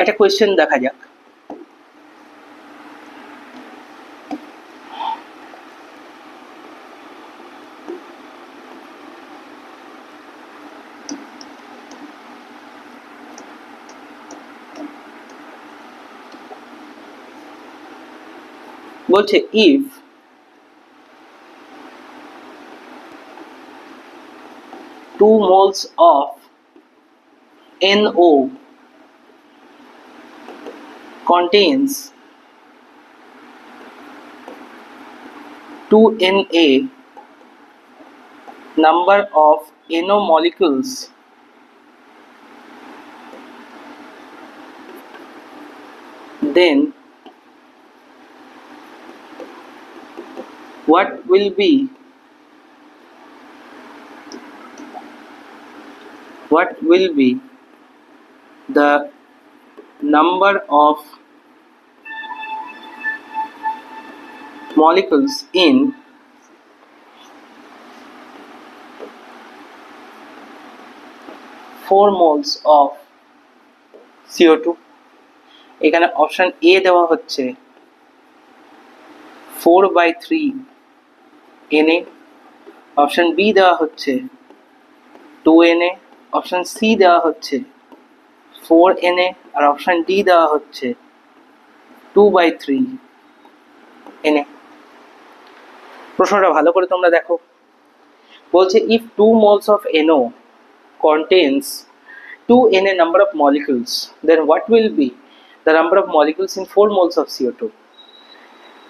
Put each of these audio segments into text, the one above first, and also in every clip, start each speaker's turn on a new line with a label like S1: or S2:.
S1: একটা কোয়েশ্চেন দেখা যাক। বলছে if two moles of NO contains 2Na number of NO molecules, then what will be the number of molecules in 4 moles of CO2? এখানে option A দেওয়া হচ্ছে 4/3 Na, option B দেওয়া হচ্ছে 2Na, option C দেওয়া হচ্ছে 4Na আর option D দেওয়া হচ্ছে 2/3 Na। প্রশ্নটা ভালো করে তোমরা দেখো। বলছে if 2 moles of NO contains 2Na number of molecules, then what will be the number of molecules in 4 moles of CO2?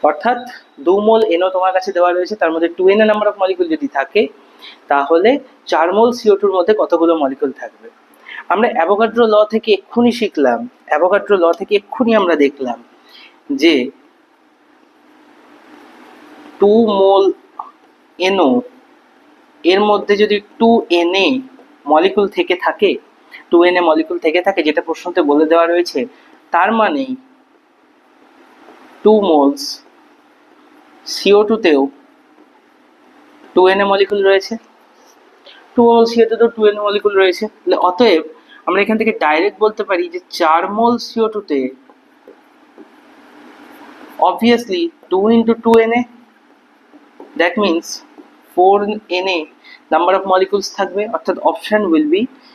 S1: অর্থাৎ 2 মোল NO তোমার কাছে দেওয়া রয়েছে, তার মধ্যে 2Na নাম্বার অফ মলিকুল যদি থাকে তাহলে 4 মোল CO2 এর মধ্যে কতগুলো মলিকুল থাকবে। আমরা অ্যাভোগাড্রো ল থেকে এক্ষুনি শিখলাম, অ্যাভোগাড্রো ল থেকে এক্ষুনি আমরা দেখলাম যে 2 মোল NO এর মধ্যে যদি 2Na মলিকুল থেকে থাকে, 2Na মলিকুল থেকে থাকে, যেটা প্রশ্নতে বলে দেওয়া রয়েছে, তার মানে 2 মোলস CO2 তেও 2Na মলিকুল রয়েছে, 2 মোল CO2 তেও 2Na মলিকুল রয়েছে। তাহলে অতএব আমরা এখান থেকে ডাইরেক্ট বলতে পারি যে 4 মোল CO2 তে obviously 2 into 2Na, that means 4Na number of molecules থাকবে, অর্থাৎ অপশন will be